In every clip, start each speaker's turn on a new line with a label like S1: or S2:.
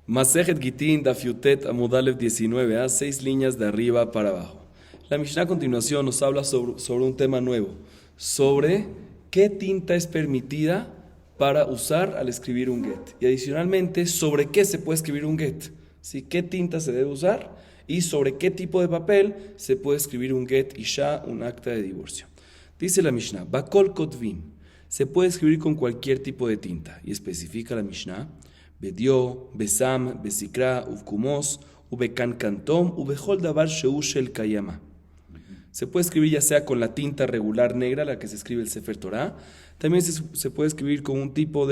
S1: Masejet Gitin, Dafiutet, Amudalev 19, 6 líneas de arriba para abajo. La Mishnah a continuación nos habla sobre un tema nuevo, sobre qué tinta es permitida para usar al escribir un get. Y adicionalmente, sobre qué se puede escribir un get. ¿Sí? ¿Qué tinta se debe usar? Y sobre qué tipo de papel se puede escribir un get isha, un acta de divorcio. Dice la Mishnah, Bakol Kotvim, se puede escribir con cualquier tipo de tinta. Y especifica la Mishnah, Bedio, Besam, Besikra, Uvkumos, Ubekan Kantom, Ubehol Davar Sheu Shel Kayama. Se puede escribir ya sea con la tinta regular negra, la que se escribe el Sefer Torah. También se puede escribir con un tipo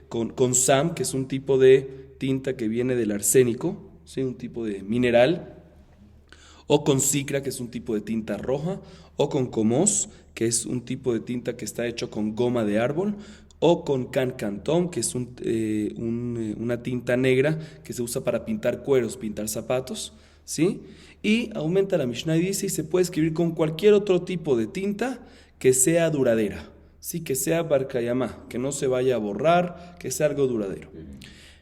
S1: con Sam, que es un tipo de tinta que viene del arsénico, ¿sí? Un tipo de mineral. O con Sikra, que es un tipo de tinta roja. O con Komos, que es un tipo de tinta que está hecho con goma de árbol. O con Cancantom, que es una tinta negra que se usa para pintar cueros, pintar zapatos, ¿sí? Y aumenta la Mishnah y dice, y se puede escribir con cualquier otro tipo de tinta que sea duradera, ¿sí? Que sea barkayamá, que no se vaya a borrar, que sea algo duradero.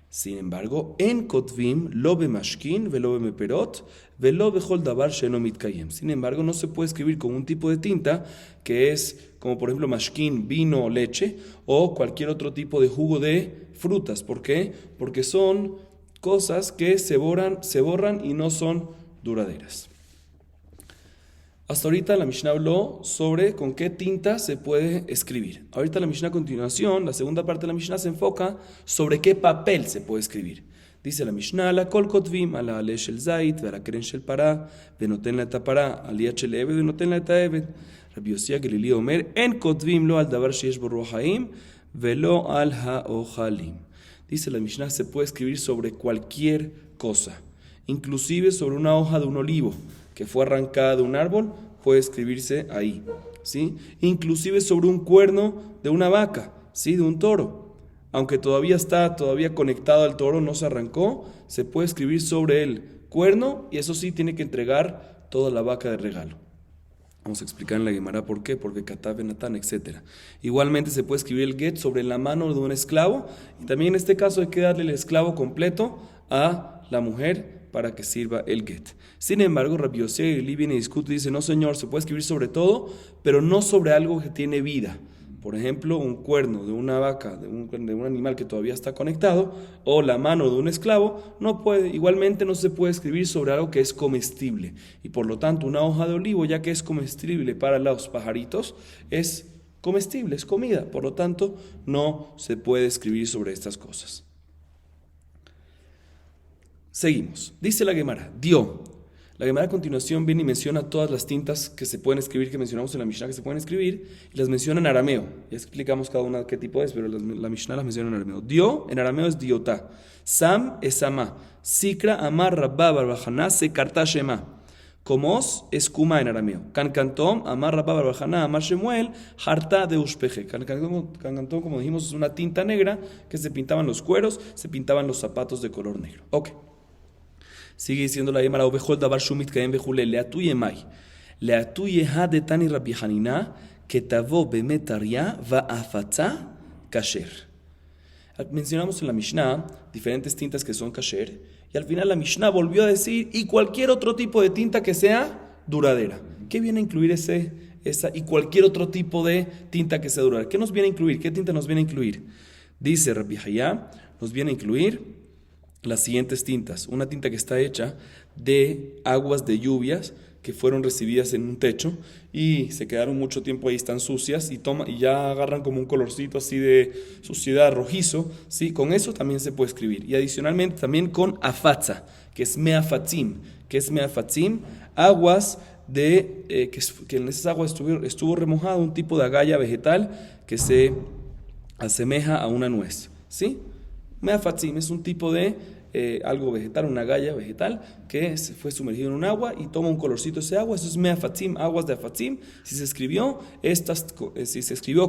S1: Sin embargo, en Kotvim, lo bemashkin, velo bemeperot, velo bechol davar sheno mitkayem. Sin embargo, no se puede escribir con un tipo de tinta que es, como por ejemplo, mashkin, vino o leche, o cualquier otro tipo de jugo de frutas. ¿Por qué? Porque son cosas que se borran y no son duraderas. Hasta ahorita la Mishnah habló sobre con qué tinta se puede escribir. Ahorita la Mishnah a continuación, la segunda parte de la Mishnah se enfoca sobre qué papel se puede escribir. Dice la Mishnah, la kol kotvim, ala ale shel zait, ala keren shel para, venoten la eta para, alia shel eved, venoten la eta eved. Rabbi Yosia Gelili omer, en kotvim lo al davar sheyesh bo ruach haim, velo al haochalim. Dice la Mishnah, se puede escribir sobre cualquier cosa, inclusive sobre una hoja de un olivo que fue arrancada de un árbol, puede escribirse ahí, ¿sí? Inclusive sobre un cuerno de una vaca, ¿sí? De un toro. Aunque todavía está conectado al toro, no se arrancó, se puede escribir sobre el cuerno y eso sí tiene que entregar toda la vaca de regalo. Vamos a explicar en la Gemara por qué, porque Katav Benatán, etc. Igualmente se puede escribir el get sobre la mano de un esclavo y también en este caso hay que darle el esclavo completo a la mujer para que sirva el get. Sin embargo, Rabbi Yosef viene y discute y dice, no señor, se puede escribir sobre todo, pero no sobre algo que tiene vida. Por ejemplo, un cuerno de una vaca, de un animal que todavía está conectado, o la mano de un esclavo, igualmente no se puede escribir sobre algo que es comestible. Y por lo tanto, una hoja de olivo, ya que es comestible para los pajaritos, es comestible, es comida. Por lo tanto, no se puede escribir sobre estas cosas. Seguimos. Dice la Gemara, dio. La Gemara a continuación viene y menciona todas las tintas que se pueden escribir, que mencionamos en la Mishnah que se pueden escribir, y las menciona en arameo. Ya explicamos cada una qué tipo es, pero la Mishnah las menciona en arameo. Dio, en arameo es diotá. Sam es samá. Sikra, amar, rabba, barbajaná, sekartá, shema. Komos es kuma en arameo. Cancantom, amar, rabba, barbajaná, amar, shemuel, harta de ushpeje. Cancantom, como dijimos, es una tinta negra que se pintaban los cueros, se pintaban los zapatos de color negro. Ok. Sigue diciendo la Gemara, Obejol davar shumit kaem bejule, leatuye mai, leatuye ha de tani Rabbi Hanina, que tavo bemetaria va afatza kasher. Mencionamos en la Mishnah diferentes tintas que son kasher, y al final la Mishnah volvió a decir, y cualquier otro tipo de tinta que sea duradera. ¿Qué viene a incluir esa y cualquier otro tipo de tinta que sea duradera? ¿Qué nos viene a incluir? ¿Qué tinta nos viene a incluir? Dice Rabbi Hayá, nos viene a incluir las siguientes tintas. Una tinta que está hecha de aguas de lluvias que fueron recibidas en un techo y se quedaron mucho tiempo ahí, están sucias y ya agarran como un colorcito así de suciedad rojizo, ¿sí? Con eso también se puede escribir. Y adicionalmente también con afatza, que es meafatzim. ¿Qué es meafatzim? Aguas que en esas aguas estuvo remojado un tipo de agalla vegetal que se asemeja a una nuez, ¿sí? Meafatzim es un tipo de algo vegetal, una galla vegetal que se fue sumergido en un agua y toma un colorcito ese agua. Eso es meafatzim, aguas de afatzim. Si se escribió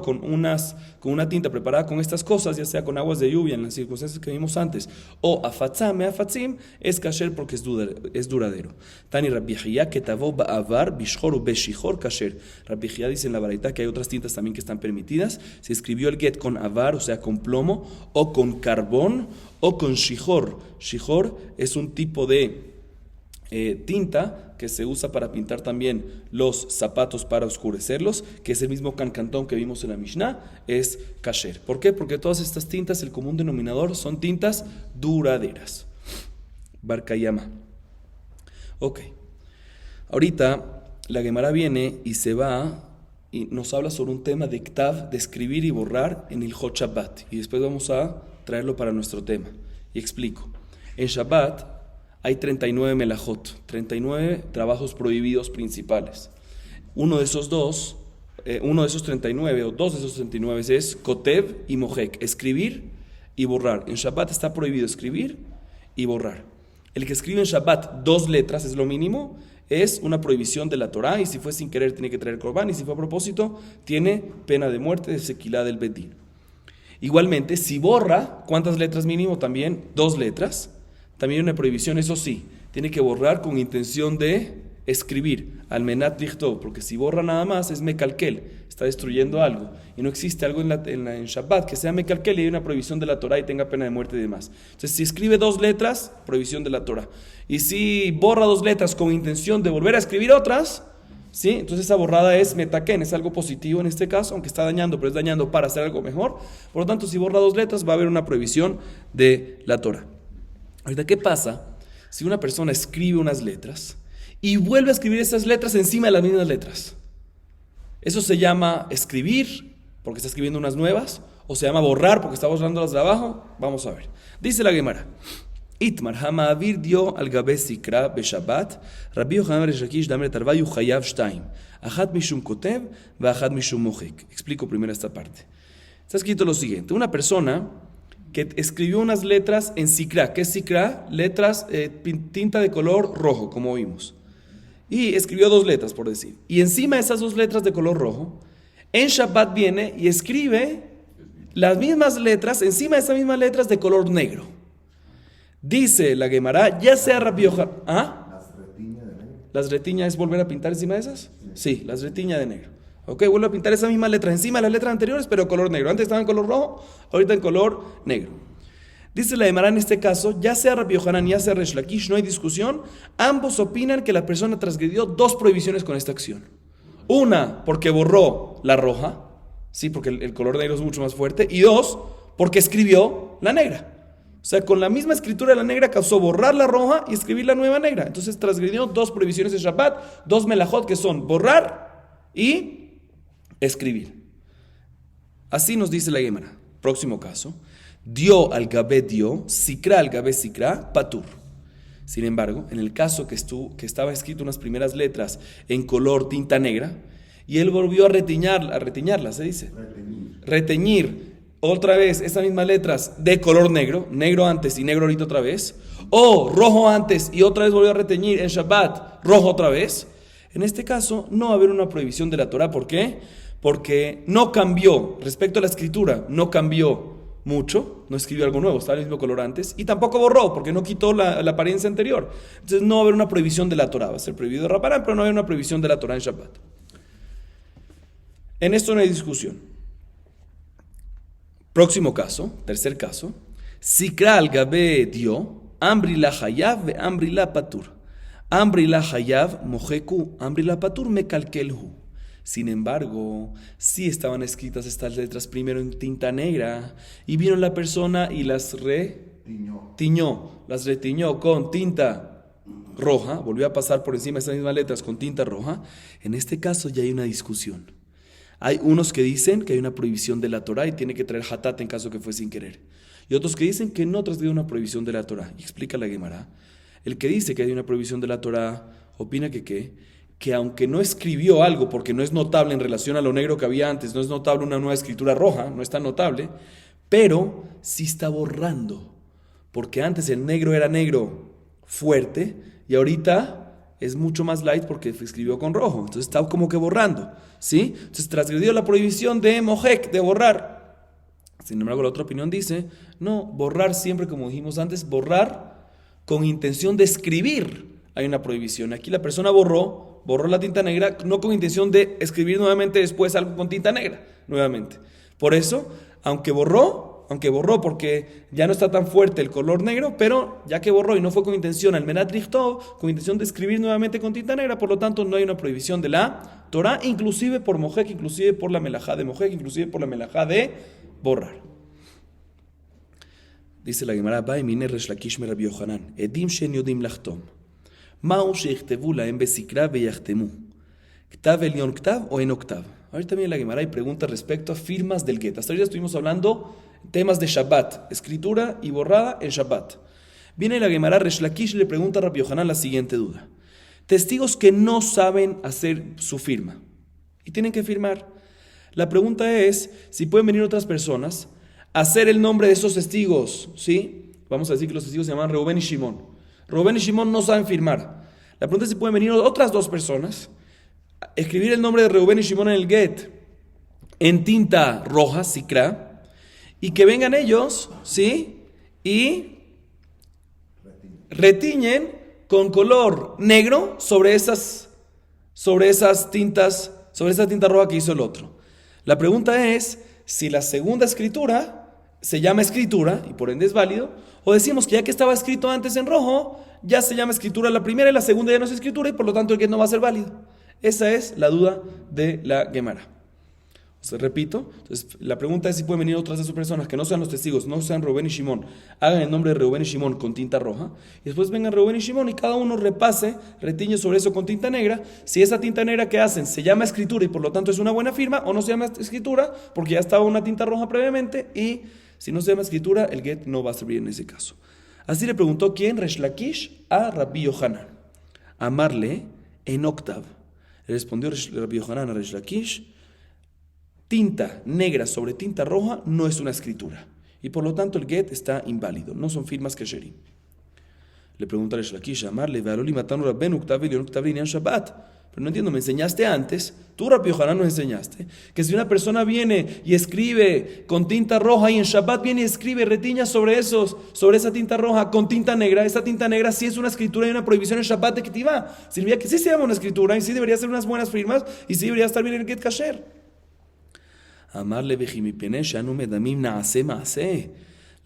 S1: con una tinta preparada con estas cosas, ya sea con aguas de lluvia en las circunstancias que vimos antes, o afatzam, meafatzim, es kasher porque es duradero. Tani Rabbi Hiyá que tavo ba'avar bishchor u beshihor kasher. Rabbi Hiyá dice en la baraita que hay otras tintas también que están permitidas. Se escribió el get con avar, o sea con plomo, o con carbón, o con shihor. Shihor es un tipo de tinta que se usa para pintar también los zapatos para oscurecerlos, que es el mismo cancantón que vimos en la Mishnah, es kasher. ¿Por qué? Porque todas estas tintas, el común denominador, son tintas duraderas. Barkayama. Ok. Ahorita la Gemara viene y se va y nos habla sobre un tema de ktav, de escribir y borrar en el Hot Shabbat. Y después vamos a traerlo para nuestro tema. Y explico. En Shabbat hay 39 melajot, 39 trabajos prohibidos principales. Uno de esos 39 o dos de esos 39 es kotev y mojek, escribir y borrar. En Shabbat está prohibido escribir y borrar. El que escribe en Shabbat 2 letras es lo mínimo, es una prohibición de la Torá, y si fue sin querer tiene que traer corbán, y si fue a propósito tiene pena de muerte de sequilá del bedín. Igualmente, si borra, ¿cuántas letras mínimo? También 2 letras. También una prohibición, eso sí, tiene que borrar con intención de escribir, al menat lichtov, porque si borra nada más es mekalkel, está destruyendo algo, y no existe algo en Shabbat que sea mekalkel y hay una prohibición de la Torah y tenga pena de muerte y demás. Entonces, si escribe 2 letras, prohibición de la Torah, y si borra 2 letras con intención de volver a escribir otras, ¿sí? Entonces esa borrada es metaken, es algo positivo en este caso, aunque está dañando, pero es dañando para hacer algo mejor. Por lo tanto, si borra 2 letras va a haber una prohibición de la Torah. Ahorita, ¿qué pasa si una persona escribe unas letras y vuelve a escribir esas letras encima de las mismas letras? Eso se llama escribir, porque está escribiendo unas nuevas, o se llama borrar, porque está borrando las de abajo. Vamos a ver. Dice la Gemara: Itmar hama'avir dio al gabe sikra beshabbat, Rabbi Yochanan Resh Lakish damre tarvayu chayav shtaim, achat mishum kotev ve achat mishum mochek. Explico primero esta parte. Está escrito lo siguiente: una persona que escribió unas letras en sikra. ¿Qué es sikra? Letras, tinta de color rojo, como vimos. Y escribió 2 letras, por decir. Y encima de esas 2 letras de color rojo, en Shabbat viene y escribe las mismas letras, encima de esas mismas letras de color negro. Dice la Gemara, ya sea Rabbi Yochanan. ¿Ah? ¿Las retiñas de negro? ¿Las retiñas es volver a pintar encima de esas? Sí, las retiñas de negro. Ok, vuelvo a pintar esa misma letra encima de las letras anteriores, pero color negro. Antes estaba en color rojo, ahorita en color negro. Dice la Gemara en este caso, ya sea Rabbi Yochanan, ya sea Resh Lakish, no hay discusión. Ambos opinan que la persona transgredió 2 prohibiciones con esta acción. Una, porque borró la roja, sí, porque el color negro es mucho más fuerte. Y 2, porque escribió la negra. O sea, con la misma escritura de la negra causó borrar la roja y escribir la nueva negra. Entonces transgredió 2 prohibiciones de Shabbat, 2 melajot, que son borrar y escribir. Así nos dice la Gemara. Próximo caso: dio al gabé dio, sikra al gabé sikra, patur. Sin embargo, en el caso que estaba escrito unas primeras letras en color tinta negra, y él volvió a reteñarlas, se dice. Reteñir otra vez esas mismas letras de color negro, negro antes y negro ahorita otra vez, o rojo antes y otra vez volvió a reteñir en Shabbat, rojo otra vez. En este caso no va a haber una prohibición de la Torah. ¿Por qué? Porque no cambió, respecto a la escritura, no cambió mucho, no escribió algo nuevo, estaba el mismo color antes, y tampoco borró, porque no quitó la apariencia anterior. Entonces no va a haber una prohibición de la Torah, va a ser prohibido de Raparán, pero no va a haber una prohibición de la Torah en Shabbat. En esto no hay discusión. Próximo caso, tercer caso: Sikra al gabe dio, ambri la hayav ve ambri la patur. Ambri la hayav mojeku, ambri la patur mekalkelhu. Sin embargo, sí estaban escritas estas letras primero en tinta negra, y vino la persona y las retiñó con tinta roja, volvió a pasar por encima de esas mismas letras con tinta roja. En este caso ya hay una discusión. Hay unos que dicen que hay una prohibición de la Torah y tiene que traer hatat en caso que fue sin querer. Y otros que dicen que no transgredió una prohibición de la Torah. Y explica la Gemara. El que dice que hay una prohibición de la Torah opina que aunque no escribió algo porque no es notable en relación a lo negro que había antes, no es notable una nueva escritura roja, no es tan notable, pero sí está borrando, porque antes el negro era negro fuerte y ahorita es mucho más light porque escribió con rojo, entonces está como que borrando, ¿sí? Entonces transgredió la prohibición de mojek, de borrar. Sin embargo, la otra opinión dice, no, borrar siempre, como dijimos antes, borrar con intención de escribir. Hay una prohibición. Aquí la persona borró la tinta negra, no con intención de escribir nuevamente después algo con tinta negra, nuevamente. Por eso, aunque borró, aunque borró porque ya no está tan fuerte el color negro, pero ya que borró y no fue con intención al menat lichtov, con intención de escribir nuevamente con tinta negra, por lo tanto no hay una prohibición de la Torah, inclusive por mojek, inclusive por la melajá de mojek, inclusive por la melajá de borrar. Dice la Gemara, Baimine Resh Lakish me Rabbi Yohanan, Edim shen yodim lachtom, Ma'u sheichtevu lahem besikra veyachtemu, Ktav elyon ktav o eno ktav. Ahorita también la Gemara hay preguntas respecto a firmas del get. Hasta ahorita estuvimos hablando temas de Shabbat, escritura y borrada en Shabbat. Viene la Gemara, Resh Lakish le pregunta a Rabbi Yohanan la siguiente duda. Testigos que no saben hacer su firma y tienen que firmar. La pregunta es si pueden venir otras personas a hacer el nombre de esos testigos, ¿sí? Vamos a decir que los testigos se llaman Reuben y Shimón. Reuben y Shimón no saben firmar. La pregunta es si pueden venir otras dos personas, escribir el nombre de Reuben y Shimón en el get en tinta roja, sikra, y que vengan ellos, ¿sí? Y retiñen con color negro sobre esas tintas, sobre esa tinta roja que hizo el otro. La pregunta es si la segunda escritura se llama escritura y por ende es válido, o decimos que ya que estaba escrito antes en rojo, ya se llama escritura la primera y la segunda ya no es escritura y por lo tanto el get no va a ser válido. Esa es la duda de la Gemara. Repito, entonces la pregunta es si pueden venir otras de sus personas que no sean los testigos, no sean Reuben y Shimón, hagan el nombre de Reuben y Shimón con tinta roja y después vengan Reuben y Shimón y cada uno retiñe sobre eso con tinta negra. Si esa tinta negra que hacen se llama escritura y por lo tanto es una buena firma, o no se llama escritura porque ya estaba una tinta roja previamente, y si no se llama escritura el get no va a servir en ese caso. Así le preguntó ¿quién? Resh Lakish a Rabbi Yohanan. Amarle en octav. Le respondió Rabbi Yohanan a Resh Lakish: tinta negra sobre tinta roja no es una escritura y por lo tanto el get está inválido, no son firmas kesherim. Le pregunta a Resh Lakish, amarle, ve'aloli matanu rabbenu ktav elyon ktav inyan Shabbat. Pero no entiendo, me enseñaste antes, tú Rabbi Yohanan nos enseñaste, que si una persona viene y escribe con tinta roja y en Shabbat viene y escribe, retiña sobre esa tinta roja con tinta negra, esa tinta negra sí es una escritura y una prohibición en Shabbat de Ketivá. Significa que sí se llama una escritura y sí debería ser unas buenas firmas y sí debería estar bien el get kasher. Amarle vejimipene shanu medamim naase maase.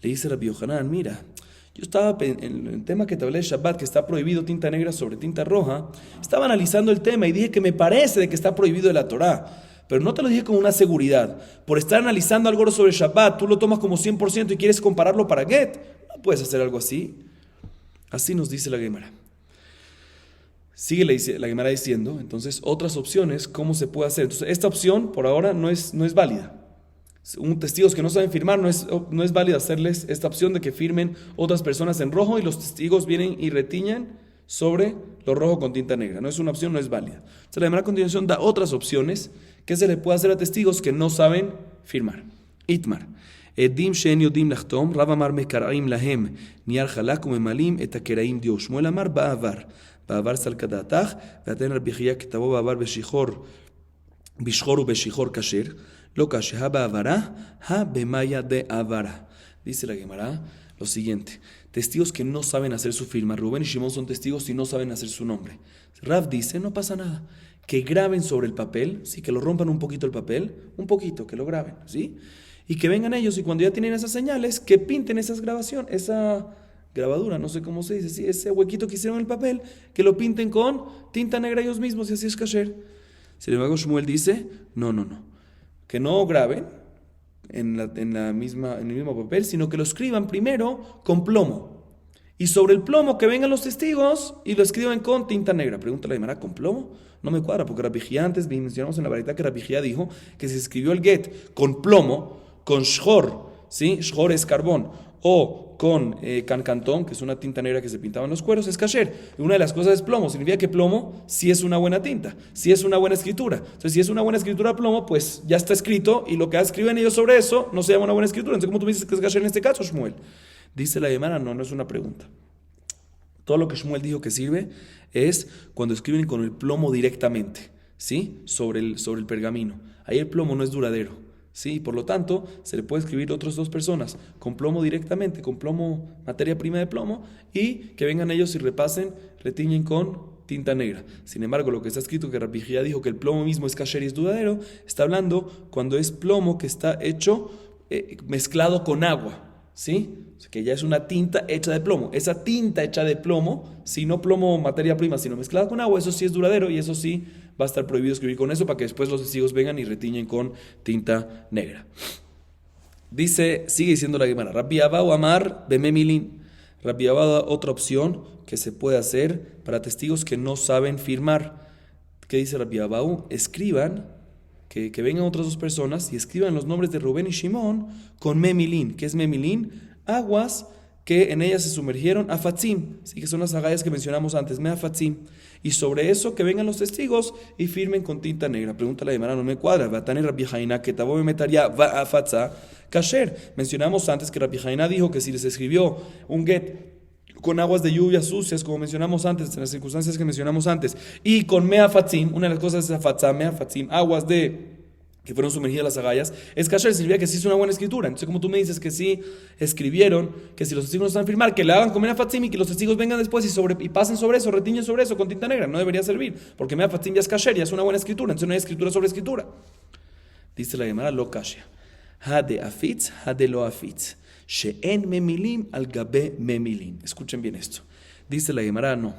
S1: Le dice Rabbi Yohanan, mira, yo estaba en el tema que te hablé de Shabbat, que está prohibido tinta negra sobre tinta roja, estaba analizando el tema y dije que me parece de que está prohibido de la Torá, pero no te lo dije con una seguridad. Por estar analizando algo sobre Shabbat, tú lo tomas como 100% y quieres compararlo para get. No puedes hacer algo así. Así nos dice la Gemara. Sigue la Gemara diciendo, entonces, otras opciones, ¿cómo se puede hacer? Entonces, esta opción, por ahora, no es válida. Testigos que no saben firmar, no es válida hacerles esta opción de que firmen otras personas en rojo y los testigos vienen y retiñan sobre lo rojo con tinta negra. No es una opción, no es válida. Entonces, la Gemara a continuación da otras opciones que se le puede hacer a testigos que no saben firmar. Itmar. Edim she'en yodim lachtom, Rav amar mekaraim lahem, niar halak umemalim et hakeraim dio. Shmuel amar ba'avar. בעבר סלקא דעתך, ואתן רבי חייא כתבו בעבר בשחור ובשחור כשר, לא כשהא בעברה, במאיה דעברה. Dice la Gemara lo siguiente: testigos que no saben hacer su firma. Rubén y Shimón son testigos y no saben hacer su nombre. Rav dice, no pasa nada, que graben sobre el papel, sí, que lo rompan un poquito el papel, un poquito, que lo graben, ¿sí? Y que vengan ellos y cuando ya tienen esas señales, que pinten esa grabadura, no sé cómo se dice, ¿sí? Ese huequito que hicieron en el papel, que lo pinten con tinta negra ellos mismos y así es kasher. Sin embargo, Shmuel dice, no, que no graben en el mismo papel, sino que lo escriban primero con plomo. Y sobre el plomo que vengan los testigos y lo escriban con tinta negra. Pregunta la Gemara, ¿con plomo? No me cuadra, porque Rabbi Xiá, antes mencionamos en la variedad que Rabbi Xiá dijo que si se escribió el get con plomo, con shor, ¿sí? Shor es carbón, o con cancantón, que es una tinta negra que se pintaba en los cueros, es kasher. Una de las cosas es plomo, significa que plomo sí es una buena tinta, sí es una buena escritura. Entonces, si es una buena escritura plomo, pues ya está escrito, y lo que escriben ellos sobre eso no se llama una buena escritura. Entonces, ¿cómo tú me dices que es kasher en este caso, Shmuel? Dice la Gemara, no es una pregunta. Todo lo que Shmuel dijo que sirve es cuando escriben con el plomo directamente, ¿sí? Sobre el pergamino. Ahí el plomo no es duradero. Sí, por lo tanto, se le puede escribir a otras dos personas con plomo directamente, con plomo, materia prima de plomo, y que vengan ellos y retiñen con tinta negra. Sin embargo, lo que está escrito que Rabbi Xiá dijo que el plomo mismo es kasher y es duradero, está hablando cuando es plomo que está hecho mezclado con agua, ¿sí? O sea, que ya es una tinta hecha de plomo. Esa tinta hecha de plomo, si no plomo materia prima, sino mezclada con agua, eso sí es duradero y eso sí va a estar prohibido escribir con eso para que después los testigos vengan y retiñen con tinta negra. Dice, sigue diciendo la Gemara, Rabbi Abba o Amar Bememilin. Rabbi Abba da otra opción que se puede hacer para testigos que no saben firmar. ¿Qué dice Rabbi Abba? Escriban, que vengan otras dos personas y escriban los nombres de Rubén y Shimón con Memilin. ¿Qué es Memilin? Aguas que en ellas se sumergieron afatzim, sí, que son las agallas que mencionamos antes, meafatzim. Y sobre eso que vengan los testigos y firmen con tinta negra. Pregunta la Gemara, no me cuadra. Vatane Rabbi Jaina que tabo me metaría va afatza kasher. Mencionamos antes que Rabbi Jaina dijo que si les escribió un get con aguas de lluvia sucias, como mencionamos antes, en las circunstancias que mencionamos antes, y con meafatzim, una de las cosas es afatza, meafatzim, aguas de que fueron sumergidas las agallas, es kasher, significa que sí es una buena escritura. Entonces, como tú me dices que sí escribieron, que si los testigos no están firmar, que le hagan con meafatzim y que los testigos vengan después y pasen sobre eso, retiñen sobre eso con tinta negra, no debería servir, porque meafatzim ya es kasher, ya es una buena escritura, entonces no hay escritura sobre escritura. Dice la Gemara, lo kasher. Hade afitz, hade lo afitz. She'en memilim al gabe memilim. Escuchen bien esto. Dice la Gemara, no.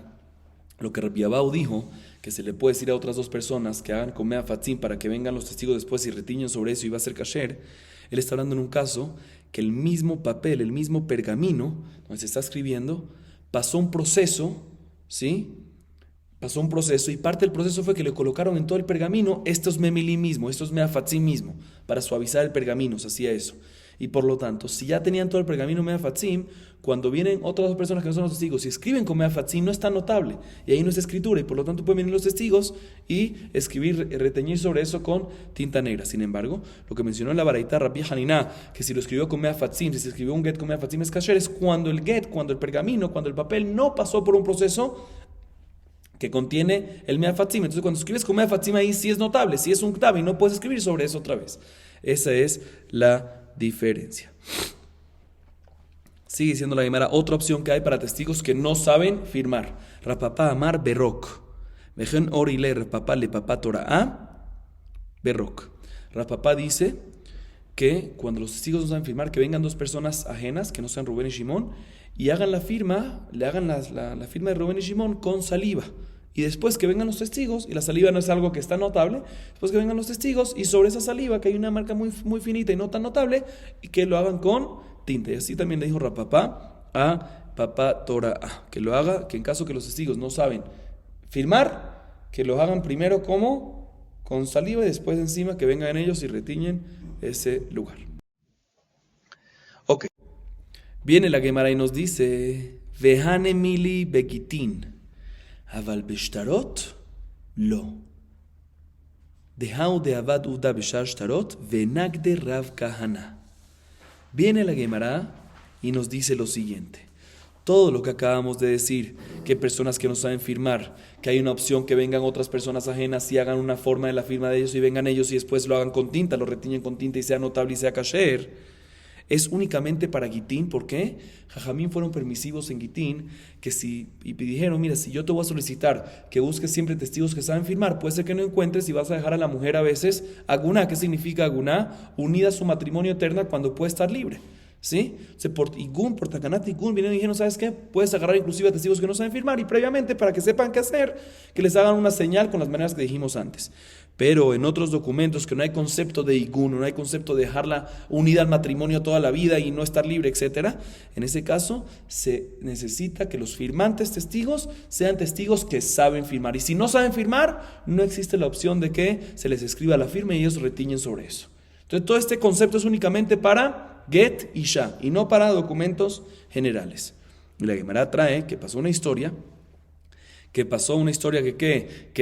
S1: Lo que Rabbi Abau dijo, que se le puede decir a otras dos personas que hagan con meafatzim para que vengan los testigos después y retiñen sobre eso y va a ser kasher. Él está hablando en un caso que el mismo papel, el mismo pergamino donde se está escribiendo, pasó un proceso, ¿sí? Pasó un proceso y parte del proceso fue que le colocaron en todo el pergamino estos memilim mismo, estos meafatzim mismo, para suavizar el pergamino, se hacía eso. Y por lo tanto, si ya tenían todo el pergamino meafatzim, cuando vienen otras dos personas que no son los testigos y escriben con meafatzim, no es tan notable. Y ahí no es escritura, y por lo tanto pueden venir los testigos y escribir, reteñir sobre eso con tinta negra. Sin embargo, lo que mencionó en la baraita Rabbi Hanina, que si lo escribió con meafatzim, si se escribió un get con meafatzim es kasher, es cuando el get, cuando el pergamino, cuando el papel no pasó por un proceso que contiene el meafatzim. Entonces, cuando escribes con meafatzim ahí sí es notable, sí es un ktav y no puedes escribir sobre eso otra vez. Esa es la diferencia. Sigue diciendo la Gemara, otra opción que hay para testigos que no saben firmar. Rapapá amar berok. Vejen orile rapapá le papá tora'a berok. Rapapá dice que cuando los testigos no saben firmar, que vengan dos personas ajenas, que no sean Rubén y Shimón, y hagan la firma, le hagan la firma de Rubén y Shimón con saliva. Y después que vengan los testigos, y la saliva no es algo que está notable, después que vengan los testigos, y sobre esa saliva, que hay una marca muy, muy finita y no tan notable, y que lo hagan con tinta. Y así también le dijo Rapapá a Papá Torah, que lo haga, que en caso que los testigos no saben firmar, que lo hagan primero como con saliva y después encima que vengan ellos y retiñen ese lugar. Ok. Viene la Gemara y nos dice, Vehane mili begitin. אבל בשטרות לא. דהאו דאבד עובדה בשאר שטרות ונגדה רב כהנא. Viene la Gemara y nos dice lo siguiente. Todo lo que acabamos de decir, que personas que no saben firmar, que hay una opción que vengan otras personas ajenas y hagan una forma de la firma de ellos y vengan ellos y después lo hagan con tinta, lo retiñen con tinta y sea notable y sea kasher, es únicamente para Gitín. ¿Por qué? Jajamín fueron permisivos en Gitín, y dijeron, mira, si yo te voy a solicitar que busques siempre testigos que saben firmar, puede ser que no encuentres y vas a dejar a la mujer a veces aguná. ¿Qué significa aguná? Unida a su matrimonio eterna cuando puede estar libre. ¿Sí? O sea, por Igún, por Takanat Igún, vinieron y dijeron, ¿sabes qué? Puedes agarrar inclusive a testigos que no saben firmar y previamente, para que sepan qué hacer, que les hagan una señal con las maneras que dijimos antes. Pero en otros documentos que no hay concepto de Igún, no hay concepto de dejarla unida al matrimonio toda la vida y no estar libre, etc., en ese caso se necesita que los firmantes testigos sean testigos que saben firmar. Y si no saben firmar, no existe la opción de que se les escriba la firma y ellos retiñen sobre eso. Entonces todo este concepto es únicamente para Get y Sha, y no para documentos generales. Y la Gemara trae que pasó una historia, que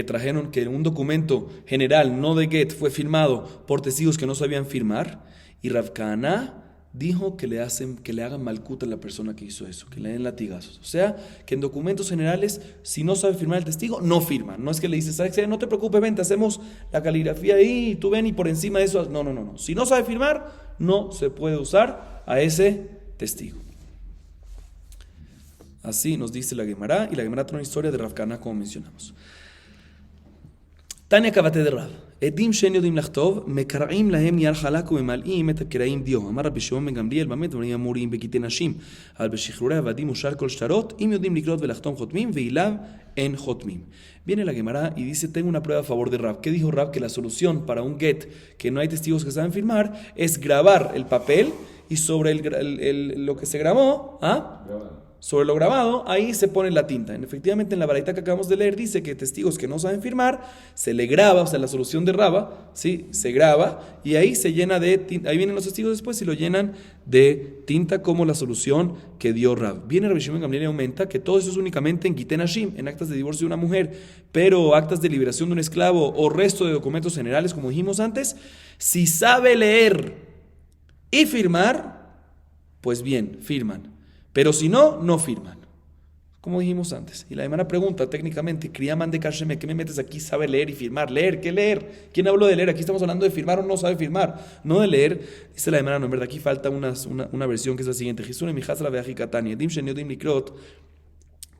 S1: trajeron que un documento general, no de Get, fue firmado por testigos que no sabían firmar, y Rav Kahana dijo que le hagan malcuta a la persona que hizo eso, que le den latigazos. O sea, que en documentos generales, si no sabe firmar el testigo, no firma. No es que le dices, ¿sabes qué? No te preocupes, ven, te hacemos la caligrafía ahí, tú ven y por encima de eso. No. Si no sabe firmar, no se puede usar a ese testigo. Así nos dice la Gemara, y la Gemara trae una historia de Rav Kahana, como mencionamos. Tania Kabate de Rab. Edim shen yodim lachtov, mekara'im lahem niar halak umemal'im et hakeraim dio. Amar Rabbi Shimon ben Gamliel, bamet v'nei amurim bekitei nashim. Al b'shichrurei avadim ushar kol shtarot, im yodim likrot velachtom chotmim, veilav en chotmim. Viene la Gemara y dice, tengo una prueba a favor de Rab. ¿Qué dijo Rab? Que la solución para un get, que no hay testigos que saben firmar, es grabar el papel y sobre lo que se grabó, sobre lo grabado, ahí se pone la tinta. Efectivamente, en la baraita que acabamos de leer dice que testigos que no saben firmar, se le graba, o sea, la solución de Raba, ¿sí? Se graba y ahí se llena de tinta. Ahí vienen los testigos después y lo llenan de tinta como la solución que dio Rab. Viene Rabbi Shimon ben Gamliel y aumenta que todo eso es únicamente en Gitei Nashim, en actas de divorcio de una mujer, pero actas de liberación de un esclavo o resto de documentos generales, como dijimos antes, si sabe leer y firmar, pues bien, firman. Pero si no, no firman. Como dijimos antes. Y la hermana pregunta técnicamente, Kriyaman de Kasheme, ¿qué me metes aquí? ¿Sabe leer y firmar? ¿Leer? ¿Qué leer? ¿Quién habló de leer? Aquí estamos hablando de firmar o no sabe firmar. No de leer. Dice la hermana, no, en verdad, aquí falta una versión que es la siguiente. Jisune mi hasra veaji katani. Edim shen yodim likrot.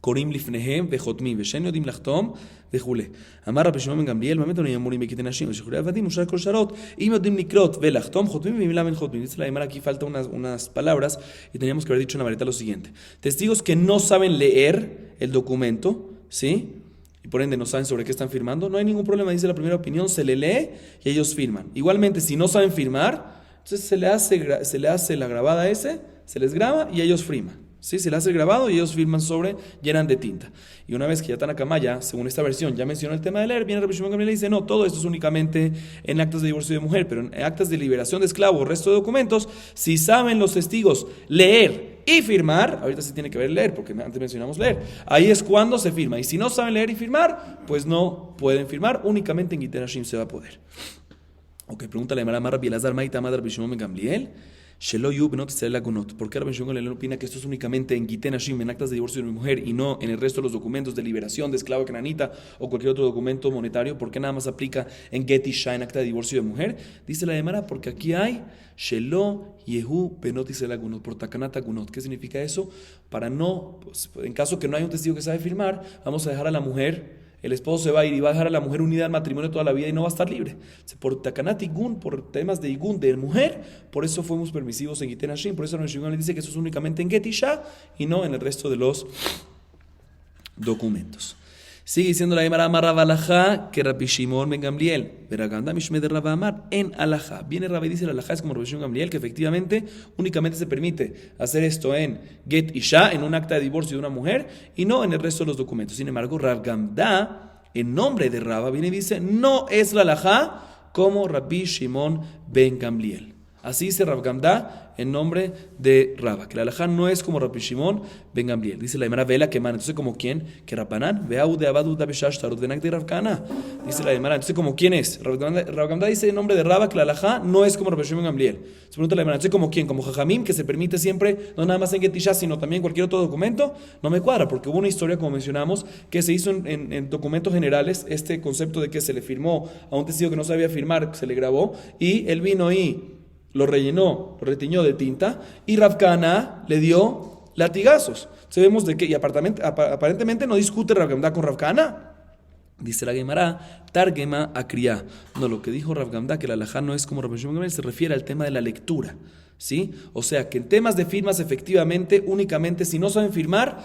S1: Korim lifnehem vechotmim. Veshen yodim lachtom. Vejule. Amar Rabbi Shimon ben Gamliel, bamet v'nei amurim bekitei nashim. Veshichrurei avadim ushar kol sharot. Im yodim likrot velachtom chotmim v'imilam en chotmim. Dice la hermana, aquí falta unas palabras y teníamos que haber dicho en la varita lo siguiente. Testigos que no saben leer el documento, ¿sí? Y por ende no saben sobre qué están firmando, no hay ningún problema, dice la primera opinión, se le lee y ellos firman. Igualmente, si no saben firmar, entonces se le hace la grabada se les graba y ellos firman. ¿Sí? Se le hace el grabado y ellos firman sobre, llenan de tinta. Y una vez que ya Tanakama, según esta versión, ya mencionó el tema de leer, viene Rabbi Shimon ben Gamliel y dice, no, todo esto es únicamente en actas de divorcio de mujer, pero en actas de liberación de esclavo, resto de documentos, si saben los testigos leer y firmar, ahorita sí tiene que ver leer, porque antes mencionamos leer, ahí es cuando se firma. Y si no saben leer y firmar, pues no pueden firmar, únicamente en Gitei Nashim se va a poder. Ok, pregunta la Gemara, Rabbi Elazar Maita Amad Rabbi Shimon ben Gamliel. ¿Por qué Rabbi Shimon ben Gamliel opina que esto es únicamente en Gitei Nashim, en actas de divorcio de una mujer, y no en el resto de los documentos de liberación de esclavo cananita o cualquier otro documento monetario? ¿Por qué nada más aplica en Get Isha, en acta de divorcio de mujer? Dice la Gemara, porque aquí hay Shelo Yehu Benot Israel Agunot, por Takanat Agunot. ¿Qué significa eso? Para no, pues, en caso que no haya un testigo que sabe firmar, vamos a dejar a la mujer. El esposo se va a ir y va a dejar a la mujer unida al matrimonio toda la vida y no va a estar libre. Por Takanat Igun, por temas de Igun de mujer, por eso fuimos permisivos en Gitei Nashim. Por eso Rabbi Shimon le dice que eso es únicamente en Get Isha y no en el resto de los documentos. Sigue diciendo la Gemara, Amar Rav alajá, que Rabbi Shimon ben Gamliel, Veraganda Mishme de Rav Amar, en alajá. Viene Rabbi y dice el alajá es como Rabbi Shimon ben Gamliel, que efectivamente únicamente se permite hacer esto en Get Isha, en un acta de divorcio de una mujer, y no en el resto de los documentos. Sin embargo, Rav Gamda, en nombre de Rava, viene y dice, no es la alajá como Rabbi Shimon ben Gamliel. Así dice Rav Gamda en nombre de Rava, que la alajá no es como Rabbi Shimon ben Gamliel. Dice la Gemara, vela que man, entonces como quién, que Rabbanan, veau de abadu da beshashtarut venak de Rav Kana. Dice la Gemara, entonces como quién es. Rav Gamda dice en nombre de Rava que la alajá no es como Rabbi Shimon ben Gamliel. Se pregunta la Gemara, entonces como quién, como Jajamim, que se permite siempre, no nada más en Get Isha, sino también cualquier otro documento. No me cuadra, porque hubo una historia, como mencionamos, que se hizo en documentos generales, este concepto de que se le firmó a un testigo que no sabía firmar, se le grabó, y él vino y lo rellenó, lo retiñó de tinta, y Rav Kana le dio latigazos. Entonces vemos de que, y aparentemente no discute Rav Gamda con Rav Kana. Dice la Gemara, Targema Akriya. No, lo que dijo Rav Gamda, que la alajá no es como Rabbi Shimon ben Gamliel, se refiere al tema de la lectura. ¿Sí? O sea, que en temas de firmas, efectivamente, únicamente si no saben firmar,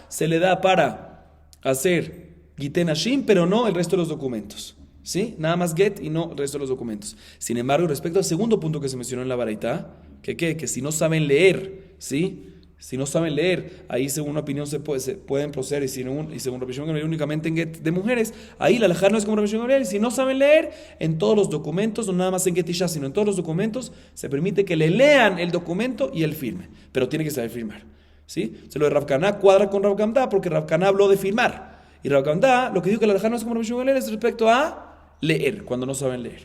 S1: se le da para hacer Gitei Nashim, pero no el resto de los documentos. ¿Sí? Nada más get y no el resto de los documentos. Sin embargo, respecto al segundo punto que se mencionó en la baraita, que si no saben leer, ¿sí? Si no saben leer, ahí según una opinión se pueden proceder, y según Rabbi Shimon ben Gamliel únicamente en get de mujeres, ahí la alajá no es como Rabbi Shimon ben Gamliel. Si no saben leer, en todos los documentos, no nada más en Get Isha, sino en todos los documentos, se permite que le lean el documento y él firme, pero tiene que saber firmar. ¿Sí? Se lo de Rav Kana cuadra con Rav Gamda, porque Rav Kana habló de firmar, y Rav Gamda lo que dijo que la alajá no es como Rabbi Shimon ben Gamliel es respecto a leer, cuando no saben leer.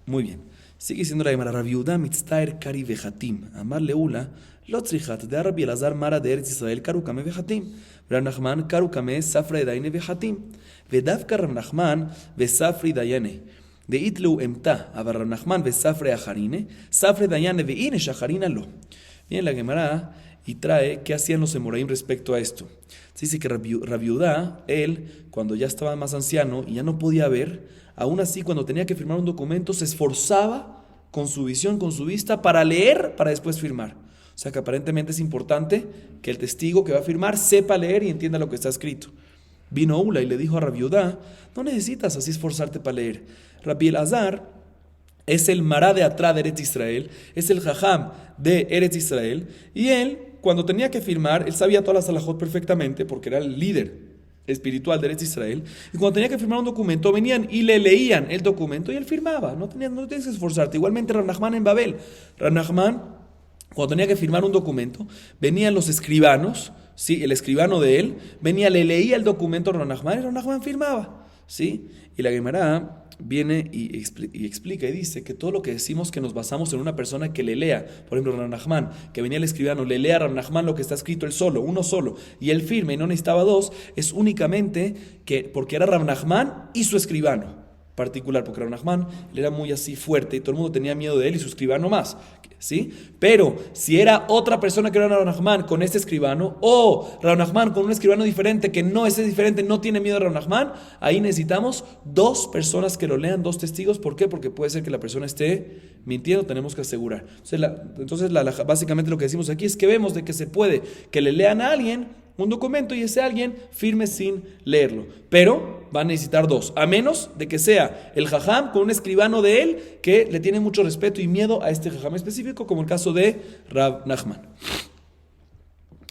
S1: Muy bien. Sigue diciendo la Gemara, Rav Yehuda mitztaer kari vejatim. Amar leula, lo tzrichat de Rabbi Elazar mara de Eretz Israel karu kame vejatim. Rav Nachman karu kame safra dayne vejatim. Vedavka Rav Nachman vesafri dayane. De itlu emta, avar Rav Nachman vesafre acharine, safre dayane veine shacharina lo. Bien, la Gemara y trae qué hacían los Emoraim respecto a esto. Se dice que Rabbi Yudá, él, cuando ya estaba más anciano y ya no podía ver, aún así cuando tenía que firmar un documento se esforzaba con su visión, con su vista, para leer, para después firmar. O sea que aparentemente es importante que el testigo que va a firmar sepa leer y entienda lo que está escrito. Vino Ula y le dijo a Rabbi Yudá, no necesitas así esforzarte para leer. Rabbi Elazar es el mará de atrás de Eretz Israel, es el jajam de Eretz Israel, y él, cuando tenía que firmar, él sabía todas las halajot perfectamente, porque era el líder espiritual de Eretz Israel, y cuando tenía que firmar un documento, venían y le leían el documento, y él firmaba, no tienes que esforzarte. Igualmente Rav Nachman en Babel, Rav Nachman, cuando tenía que firmar un documento, venían los escribanos, ¿sí? El escribano de él, venía, le leía el documento a Rav Nachman, y Rav Nachman firmaba, ¿sí? Y la Gemara viene y explica y dice que todo lo que decimos que nos basamos en una persona que le lea, por ejemplo Rav Nachman, que venía el escribano, le lea a Rav Nachman lo que está escrito él solo, uno solo, y él firme y no necesitaba dos, es únicamente porque era Rav Nachman y su escribano particular, porque Rav Nachman él era muy así fuerte y todo el mundo tenía miedo de él y su escribano más, ¿sí? Pero si era otra persona que era Rav Nachman con este escribano, o Rav Nachman con un escribano diferente que no es diferente, no tiene miedo de Rav Nachman, ahí necesitamos dos personas que lo lean, dos testigos. ¿Por qué? Porque puede ser que la persona esté mintiendo, tenemos que asegurar. Entonces básicamente lo que decimos aquí es que vemos de que se puede que le lean a alguien un documento y ese alguien firme sin leerlo, pero va a necesitar dos, a menos de que sea el jajam con un escribano de él que le tiene mucho respeto y miedo a este jajam específico, como el caso de Rav Nachman.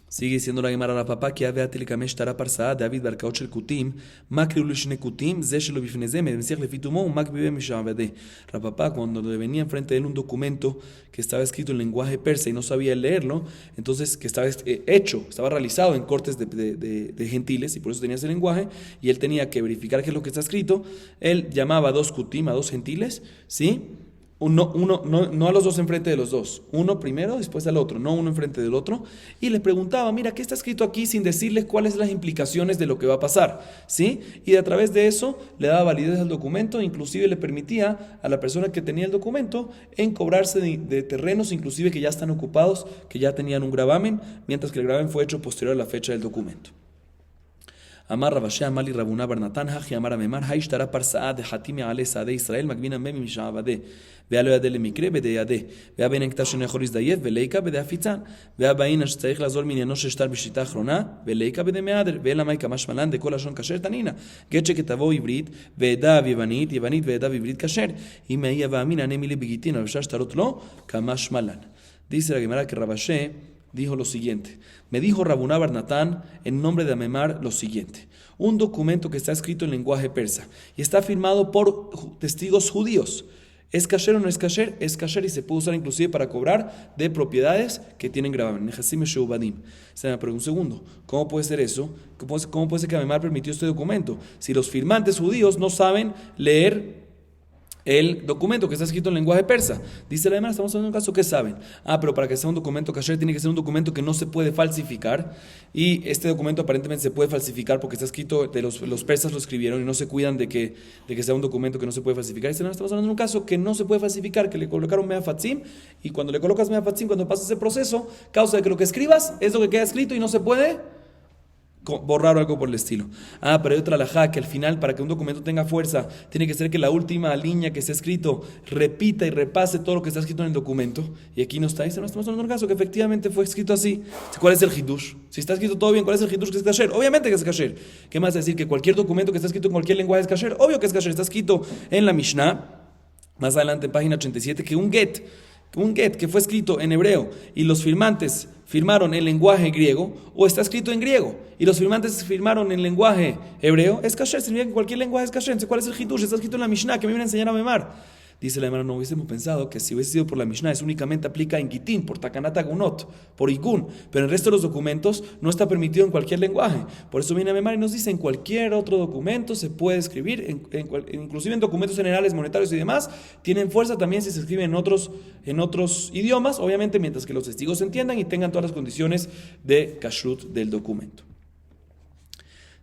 S1: Sigue diciendo la Gemara a papá que había telikamesh tara parsa David barkaot shel kutim makri ulishne kutim ze shelo bifneze me demsiach lefitumo un mak vive mishavade. Rapapá, cuando le venía enfrente de él un documento que estaba escrito en lenguaje persa y no sabía leerlo, entonces que estaba estaba realizado en cortes de gentiles y por eso tenía ese lenguaje, y él tenía que verificar qué es lo que está escrito. Él llamaba a dos kutim, a dos gentiles, ¿sí? No a los dos enfrente de los dos, uno primero, después al otro, no uno enfrente del otro, y le preguntaba, mira, ¿qué está escrito aquí? Sin decirles cuáles son las implicaciones de lo que va a pasar, ¿sí? Y a través de eso le daba validez al documento, inclusive le permitía a la persona que tenía el documento en cobrarse de terrenos, inclusive que ya están ocupados, que ya tenían un gravamen, mientras que el gravamen fue hecho posterior a la fecha del documento. Amar Rabashé, Amali Rabuna Bernatán, Haji Amar Amemar, Haishtara Parsaad de Hatimi Ale Sade Israel, Magvina Memi Mishavade, Vea lo Yade le Mikre, Bede Yade, Vea Ben Ektashen Ejoris Dayev, Veleika, Bede Afitzan, Vea Bain Ashtaich Lazol Minianosh Estar Bishita Achrona, Veleika, Bede Meader, Vea la Maika Mashmalan de Kolashon Kasher Tanina, Geche que Tavo Ibrit, Veda Vivanit, Veda Vibrit Kasher, y Meia Vamina Nemili Bigitin, Avshash Tarotlo, Kamashmalan. Dice la Gemara que Rabashé dijo lo siguiente: me dijo Rabuná Barnatán en nombre de Amemar lo siguiente: un documento que está escrito en lenguaje persa y está firmado por testigos judíos, ¿es kasher o no es kasher? Es kasher y se puede usar inclusive para cobrar de propiedades que tienen gravamen. Se me pregunta un segundo, ¿cómo puede ser eso? ¿Cómo puede ser que Amemar permitió este documento si los firmantes judíos no saben leer el documento que está escrito en lenguaje persa? Dice la demás, estamos hablando de un caso que saben. Pero para que sea un documento kasher tiene que ser un documento que no se puede falsificar, y este documento aparentemente se puede falsificar porque está escrito, los persas lo escribieron y no se cuidan de que sea un documento que no se puede falsificar. Dice la demás, estamos hablando de un caso que no se puede falsificar, que le colocaron mea fatzim, y cuando le colocas mea fatzim, cuando pasa ese proceso, causa de que lo que escribas es lo que queda escrito y no se puede borrar o algo por el estilo. Pero hay otra alajá que al final, para que un documento tenga fuerza, tiene que ser que la última línea que esté escrito repita y repase todo lo que está escrito en el documento, y aquí no está. Dice, no estamos hablando de un caso que efectivamente fue escrito así. ¿Cuál es el hidush? Si está escrito todo bien, ¿cuál es el hidush que es kasher? Obviamente que es kasher. ¿Qué más decir? Que cualquier documento que está escrito en cualquier lenguaje es kasher. Obvio que es kasher. Está escrito en la Mishnah, más adelante en página 87, que un get que fue escrito en hebreo y los firmantes firmaron en lenguaje griego, o está escrito en griego y los firmantes firmaron en lenguaje hebreo, es kasher. Significa que cualquier lenguaje es kasher. Entonces, ¿cuál es el hidush? Está escrito en la Mishnah, que me viene a enseñar a Memar. Dice la Gemara, no hubiésemos pensado que si hubiese sido por la Mishnah, eso únicamente aplica en Gitín, por Takanat Agunot, por Igun, pero el resto de los documentos no está permitido en cualquier lenguaje. Por eso viene Memar y nos dice, en cualquier otro documento se puede escribir, inclusive en documentos generales, monetarios y demás, tienen fuerza también si se escribe en otros idiomas, obviamente mientras que los testigos entiendan y tengan todas las condiciones de kashrut del documento.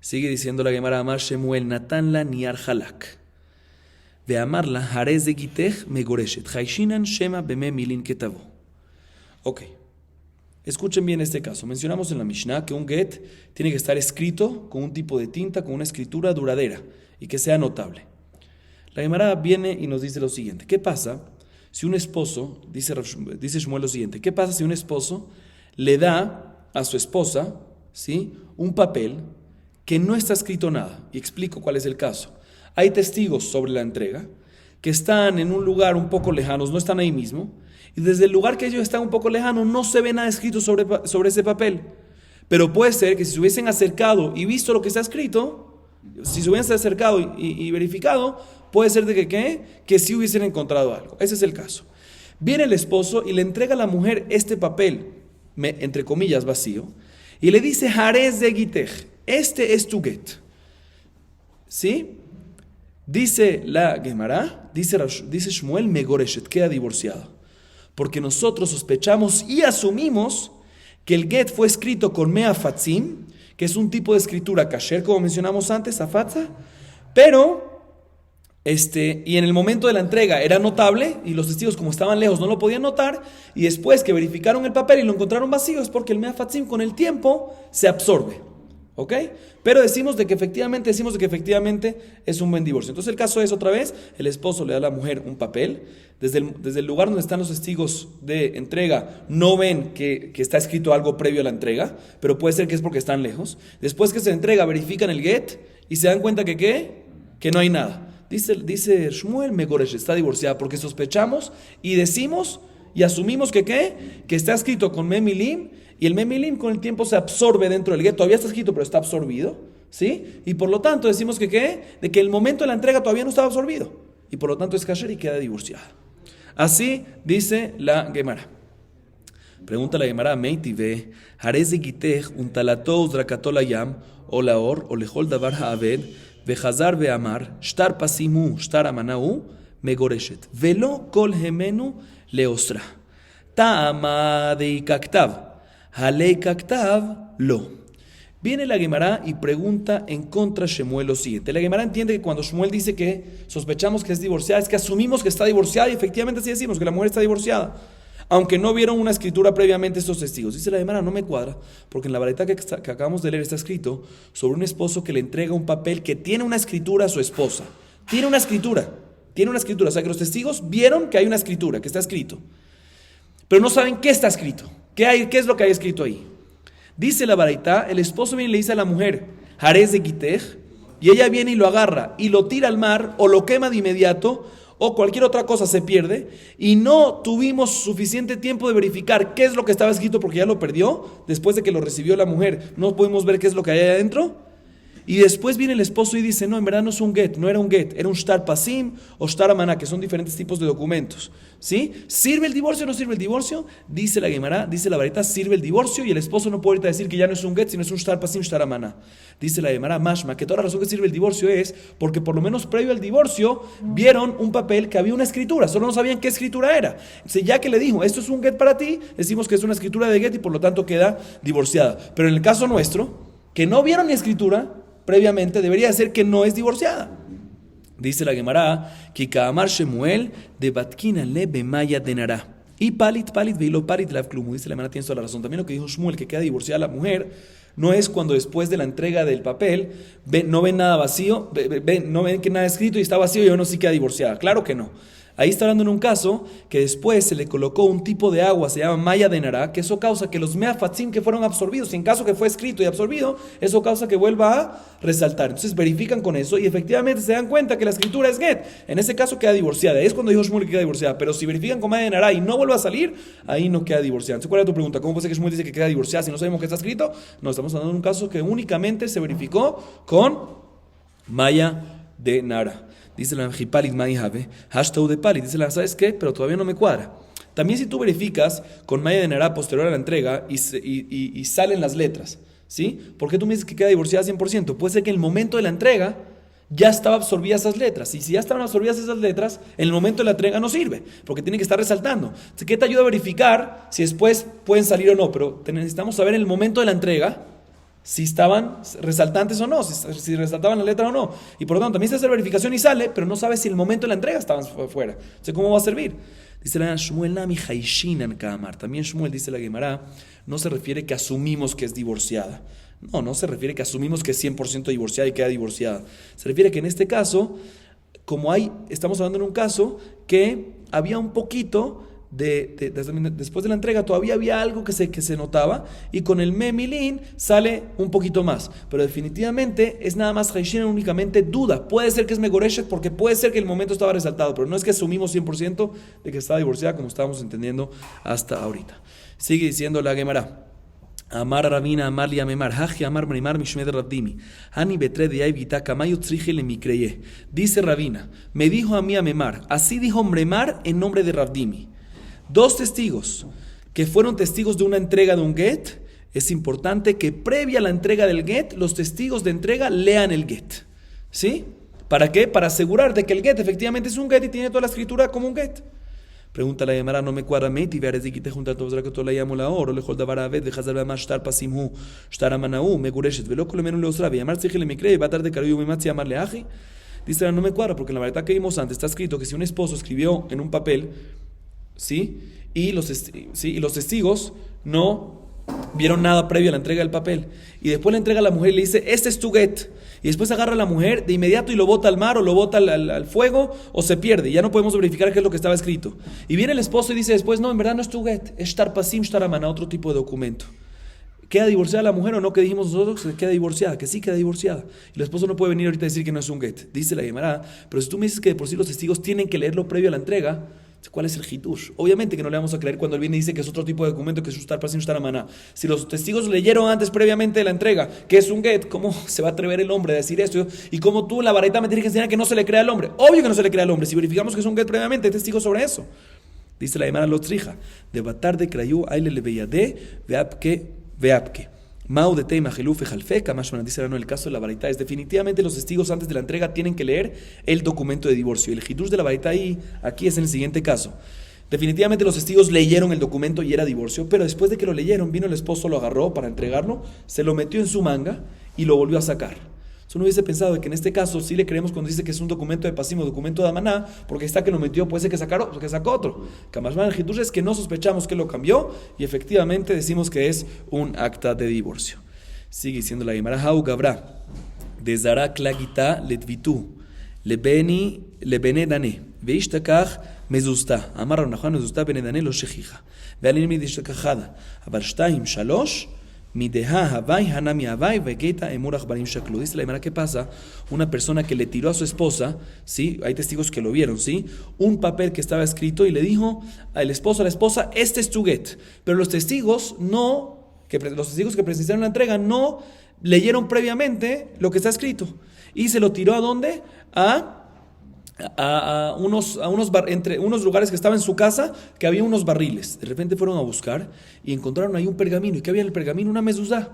S1: Sigue diciendo la Gemara, Amar Shemuel Natanla Niar Halak. De amarla, Jarez de Gitech Megoreshet, Haishinan Shema Beme Milin Ketavo. Ok. Escuchen bien este caso. Mencionamos en la Mishnah que un get tiene que estar escrito con un tipo de tinta, con una escritura duradera y que sea notable. La Gemara viene y nos dice lo siguiente. ¿Qué pasa si un esposo, dice Shmuel lo siguiente, qué pasa si un esposo le da a su esposa, ¿sí?, un papel que no está escrito nada? Y explico cuál es el caso. Hay testigos sobre la entrega que están en un lugar un poco lejanos, no están ahí mismo, y desde el lugar que ellos están un poco lejano no se ve nada escrito sobre ese papel. Pero puede ser que si se hubiesen acercado y visto lo que está escrito, si se hubiesen acercado y verificado, puede ser de que sí hubiesen encontrado algo. Ese es el caso. Viene el esposo y le entrega a la mujer este papel, entre comillas, vacío, y le dice, Jarez de Gitej, este es tu get. ¿Sí? Dice la Gemara, dice Shmuel, Megoreshet, queda divorciada. Porque nosotros sospechamos y asumimos que el get fue escrito con mea fatzim, que es un tipo de escritura kasher, como mencionamos antes, afatza, pero y en el momento de la entrega era notable y los testigos, como estaban lejos, no lo podían notar, y después que verificaron el papel y lo encontraron vacío es porque el mea fatzim con el tiempo se absorbe. ¿Ok? Pero decimos de que efectivamente es un buen divorcio. Entonces el caso es, otra vez, el esposo le da a la mujer un papel, desde el lugar donde están los testigos de entrega no ven que está escrito algo previo a la entrega, pero puede ser que es porque están lejos. Después que se entrega, verifican el get y se dan cuenta que no hay nada. Dice Shmuel, Megoresh, está divorciada porque sospechamos y decimos y asumimos que está escrito con memilim, y el memilim con el tiempo se absorbe dentro del get. Todavía está escrito, pero está absorbido, ¿sí? Y por lo tanto decimos de que el momento de la entrega todavía no estaba absorbido, y por lo tanto es kasher y queda divorciada. Así dice la Gemara. Pregunta la Gemara, Meitive, Jarez de Gitej, untalato uzrakatol ayam, o laor, o lejol davar haaved, vejazar veamar, shtar pasimu, shtar amanau, megoreshet, velo kol gemenu leostra. Ta'ama de ikaktav. Halei kaktav lo. Viene la Gemara y pregunta en contra de Shmuel lo siguiente. La Gemara entiende que cuando Shmuel dice que sospechamos que es divorciada, es que asumimos que está divorciada, y efectivamente así decimos, que la mujer está divorciada, aunque no vieron una escritura previamente estos testigos. Dice la Gemara, no me cuadra, porque en la vareta que acabamos de leer está escrito sobre un esposo que le entrega un papel que tiene una escritura a su esposa. Tiene una escritura, o sea que los testigos vieron que hay una escritura, que está escrito, pero no saben qué está escrito. ¿Qué es lo que hay escrito ahí? Dice la baraita, el esposo viene y le dice a la mujer, Jarez de Gitej, y ella viene y lo agarra y lo tira al mar o lo quema de inmediato o cualquier otra cosa se pierde, y no tuvimos suficiente tiempo de verificar qué es lo que estaba escrito porque ya lo perdió después de que lo recibió la mujer. No podemos ver qué es lo que hay adentro. Y después viene el esposo y dice, no, en verdad no es un get, no era un get, era un shtar pasim o shtar amaná, que son diferentes tipos de documentos, ¿sí? ¿Sirve el divorcio o no sirve el divorcio? Dice la Gemara, dice la varita, sirve el divorcio, y el esposo no puede ahorita decir que ya no es un get, sino es un shtar pasim, shtar amaná. Dice la Gemara, mashma, que toda la razón que sirve el divorcio es porque por lo menos previo al divorcio vieron un papel que había una escritura, solo no sabían qué escritura era. Entonces ya que le dijo, esto es un get para ti, decimos que es una escritura de get y por lo tanto queda divorciada. Pero en el caso nuestro, que no vieron ni escritura previamente, debería ser que no es divorciada. Dice la Gemara, Kikaamar Shemuel de Batkina le bemaya denara. Y palit veilo palit lav klumu. Dice la Gemara, tiene toda la razón. También lo que dijo Shmuel, que queda divorciada la mujer, no es cuando después de la entrega del papel no ven nada vacío, no ven que nada escrito y está vacío y uno sí queda divorciada. Claro que no. Ahí está hablando en un caso que después se le colocó un tipo de agua, se llama maya de nará, que eso causa que los meafatzim que fueron absorbidos, y en caso que fue escrito y absorbido, eso causa que vuelva a resaltar. Entonces verifican con eso y efectivamente se dan cuenta que la escritura es get. En ese caso queda divorciada. Es cuando dijo Shmuel que queda divorciada. Pero si verifican con maya de nará y no vuelve a salir, ahí no queda divorciada. Entonces, ¿cuál es tu pregunta? ¿Cómo puede ser que Shmuel dice que queda divorciada si no sabemos que está escrito? No, estamos hablando de un caso que únicamente se verificó con maya de nará. Dice la Jipalit Maihave, hashtag de Palit. Dice la, ¿sabes qué? Pero todavía no me cuadra. También si tú verificas con maya de nará posterior a la entrega y salen las letras, ¿sí? ¿Por qué tú me dices que queda divorciada 100%? Puede ser que en el momento de la entrega ya estaban absorbidas esas letras. Y si ya estaban absorbidas esas letras, en el momento de la entrega no sirve, porque tiene que estar resaltando. Entonces, ¿qué te ayuda a verificar si después pueden salir o no? Pero necesitamos saber en el momento de la entrega si estaban resaltantes o no, si resaltaban la letra o no. Y por lo tanto, también se hace la verificación y sale, pero no sabes si el momento de la entrega estaban fuera. Entonces, ¿cómo va a servir? Dice la Shmuel Nami Haishinan Kamar. También Shmuel dice la Gemara, no se refiere que asumimos que es divorciada. No se refiere que asumimos que es 100% divorciada y queda divorciada. Se refiere que en este caso, estamos hablando en un caso que había un poquito después de la entrega todavía había algo que se notaba, y con el memilín sale un poquito más, pero definitivamente es nada más Haishinan, únicamente duda. Puede ser que es Megoreshet porque puede ser que el momento estaba resaltado, pero no es que asumimos 100% de que estaba divorciada, como estábamos entendiendo hasta ahorita. Sigue diciendo la Gemara. Amar Rabina, Amar li Amemar, Haji Amar Mrimar Mishmed Rabdimi, Hani Betre de Aivita, Kamayo Tzrihele Mikreye. Dice Rabina, me dijo a mí Amemar, así dijo Mremar en nombre de Rabdimi. Dos testigos que fueron testigos de una entrega de un get, es importante que previa a la entrega del get, los testigos de entrega lean el get. ¿Sí? ¿Para qué? Para asegurar de que el get efectivamente es un get y tiene toda la escritura como un get. Pregunta la Gemara, no me cuadra meiti, veres de quite junto a todos la que todo la llamo la oro, le holda vara ved, dejas de más shtar pasimhu, shtar amanahu, me gureshet, velo colomeno le osravi, amar tzijele me cree, va a tarde carayu me matzi amarle aji. Dice, no me cuadra, porque en la verdad que vimos antes está escrito que si un esposo escribió en un papel, ¿sí? Y los testigos no vieron nada previo a la entrega del papel, y después le entrega a la mujer y le dice, este es tu get, y después agarra a la mujer de inmediato y lo bota al mar o lo bota al fuego, o se pierde, ya no podemos verificar qué es lo que estaba escrito, y viene el esposo y dice después, no, en verdad no es tu get, es shtar pasim, shtar amana, otro tipo de documento. ¿Queda divorciada la mujer o no? Que dijimos nosotros que queda divorciada, que sí queda divorciada, y el esposo no puede venir ahorita a decir que no es un get. Dice la Gemara, pero si tú me dices que de por sí los testigos tienen que leerlo previo a la entrega, ¿cuál es el hitush? Obviamente que no le vamos a creer cuando él viene y dice que es otro tipo de documento, que es shtar pasim, shtar amana. Si los testigos leyeron antes previamente de la entrega que es un get, ¿cómo se va a atrever el hombre a decir esto? Y como tú en la baraita me tienes que enseñar que no se le crea al hombre. Obvio que no se le crea al hombre. Si verificamos que es un get previamente, hay testigos sobre eso. Dice la Gemara Lotzrija, de batar de krayu aile le beyade veapke. Mau de Teima Jelufe Jalfeca, más dice el caso de la baraita es definitivamente los testigos antes de la entrega tienen que leer el documento de divorcio. El hidush de la baraita aquí es en el siguiente caso. Definitivamente los testigos leyeron el documento y era divorcio, pero después de que lo leyeron, vino el esposo, lo agarró para entregarlo, se lo metió en su manga y lo volvió a sacar. Si uno hubiese pensado que en este caso sí le creemos cuando dice que es un documento de pasimo, documento de amaná, porque está que lo metió, puede ser que sacó otro. Kamashman el hidush es que no sospechamos que lo cambió y efectivamente decimos que es un acta de divorcio. Sigue diciendo la Gemara, Hau Gabra, de Zara Klagita Letvitu, Lebene Dane, Veishtakach Mezusta, Amar Rav Mezusta Bene Dane lo Shechija, Vealim Midishtakachada, Abar Shtaim Shalosh, Mideha Havai, Hanami Havai, Vegeta, Emurach Barim Shaklu. Dice la Gemara, ¿qué pasa? Una persona que le tiró a su esposa, ¿sí? Hay testigos que lo vieron, ¿sí? Un papel que estaba escrito y le dijo al esposo, a la esposa, este es tu get. Pero los testigos los testigos que presenciaron la entrega no leyeron previamente lo que está escrito. Y se lo tiró ¿a dónde? Entre unos lugares que estaban en su casa, que había unos barriles. De repente fueron a buscar y encontraron ahí un pergamino. ¿Y qué había en el pergamino? Una mezuzá.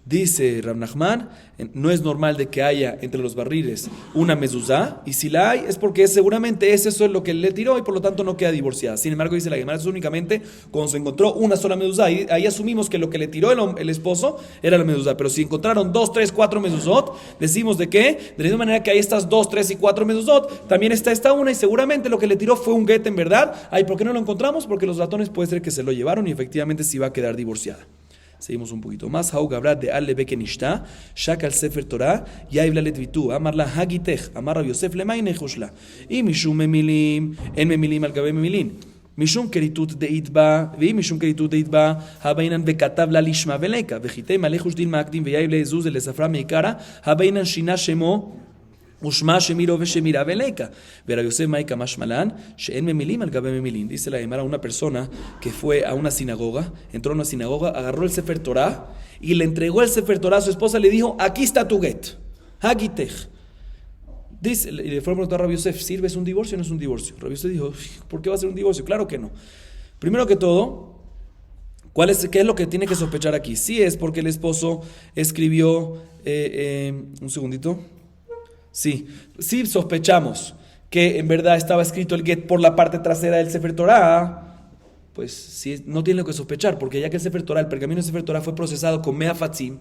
S1: Dice Rav Nachman, no es normal de que haya entre los barriles una mezuzá, y si la hay es porque seguramente eso es lo que le tiró y por lo tanto no queda divorciada. Sin embargo, dice la Gemara, es únicamente cuando se encontró una sola mezuzá, y ahí asumimos que lo que le tiró el esposo era la mezuzá, pero si encontraron 2, 3, 4 mezuzot, decimos de que de la misma manera que hay estas 2, 3 y 4 mezuzot, también está esta una, y seguramente lo que le tiró fue un get en verdad. ¿Por qué no lo encontramos? Porque los ratones puede ser que se lo llevaron y efectivamente sí va a quedar divorciada. Seguimos un poquito más. Hau Gabra de Al Bekenishta, Shakal Sefer Torah, Yaibla Letvitu, Amarla Hagitech, Amar Rav Yosef Lemaine Jushla. Y Mishum Memilim, En Memilim al Gabe Memilin. Mishum Keritut de Itba, Vi Mishum Keritut de Itba, Habainan Bekatav la Lishma Veleka, Vejite Malechush Din Makdim, Veyaible Zuz de Lesafra Meikara, Habainan Shina Shemo. Ushma Shemiro Veshemira Veleka. Vera Yosef Maika Mashmalan, Sheen Memilim al Gabe Memilin. Dice la Gemara, una persona que fue a una sinagoga, entró a una sinagoga, agarró el Sefer Torah y le entregó el Sefer Torah a su esposa, le dijo, aquí está tu get, Hagitech. Dice, le fue a preguntar a Rav Yosef, ¿sirve? ¿Es un divorcio o no es un divorcio? Rav Yosef dijo, ¿por qué va a ser un divorcio? Claro que no. Primero que todo, ¿qué es lo que tiene que sospechar aquí? Si es porque el esposo escribió, un segundito. Sí sospechamos que en verdad estaba escrito el get por la parte trasera del Sefer Torah, pues sí, no tiene lo que sospechar, porque ya que el Sefer Torah, el pergamino del Sefer Torah fue procesado con Mea Fatzim,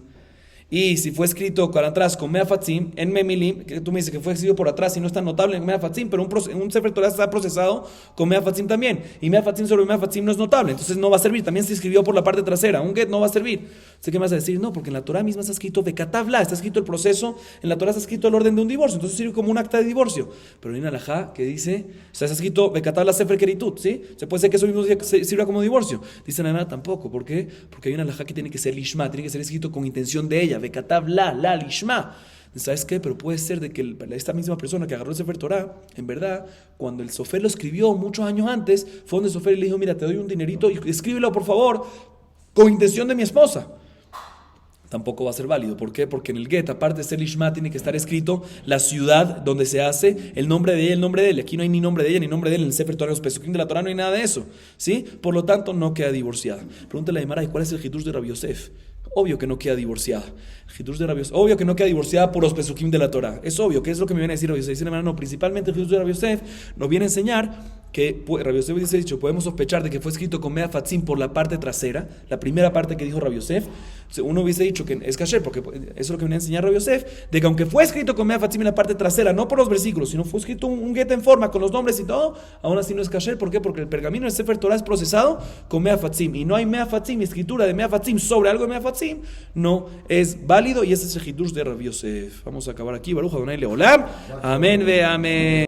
S1: Y si fue escrito por atrás con Mea Fatzim, en Memilim, que tú me dices que fue escrito por atrás y no es tan notable en Mea Fatzim, pero un Sefer Torah está procesado con Mea Fatzim también. Y Mea Fatzim sobre Mea Fatzim no es notable, entonces no va a servir. También se escribió por la parte trasera. Un get no va a servir. ¿Sé qué me vas a decir? No, porque en la Torah misma está escrito Bekatabla, está escrito el proceso, en la Torah está escrito el orden de un divorcio, entonces sirve como un acta de divorcio. Pero hay una halajá que dice, o sea, está escrito Bekatabla Sefer Keritut, ¿sí? Se puede ser que eso mismo sirva como divorcio. Dice nada tampoco. ¿Por qué? Porque hay una halajá que tiene que ser lishma, tiene que ser escrito con intención de ella. Bekatabla, la lishma. ¿Sabes qué? Pero puede ser de que esta misma persona que agarró el Sefer Torah, en verdad, cuando el Sofer lo escribió muchos años antes, fue donde el Sofer le dijo, mira, te doy un dinerito y escríbelo por favor, con intención de mi esposa. Tampoco va a ser válido. ¿Por qué? Porque en el get, aparte de ser lishma, tiene que estar escrito la ciudad donde se hace, el nombre de ella, el nombre de él. Aquí no hay ni nombre de ella ni nombre de él. En el Sefer Torah, los pesukim de la Torah no hay nada de eso, ¿sí? Por lo tanto, no queda divorciada. Pregúntale a Gemara, ¿y cuál es el hidush de Rabbi Yosef? Obvio que no queda divorciada. Hidush de Rabbi Yosef, obvio que no queda divorciada por los pesukim de la Torah. Es obvio. ¿Qué es lo que me viene a decir Rabbi Yosef? Dice, no, principalmente el hidush de Rabbi Yosef nos viene a enseñar que Rabbi Yosef dice, podemos sospechar de que fue escrito con Mea Fatzim por la parte trasera, la primera parte que dijo Rabbi Yosef. Uno hubiese dicho que es kasher, porque eso es lo que viene a enseñar Rabbi Yosef, de que aunque fue escrito con Mea Fatzim en la parte trasera, no por los versículos, sino fue escrito un get en forma, con los nombres y todo, aún así no es kasher. ¿Por qué? Porque el pergamino del Sefer Torah es procesado con Mea Fatzim, y no hay Mea Fatzim, escritura de Mea Fatzim sobre algo de Mea Fatzim, no es válido, y ese es el hidush de Rabbi Yosef. Vamos a acabar aquí. Baruch Adonai Leolam. Amén ve amén.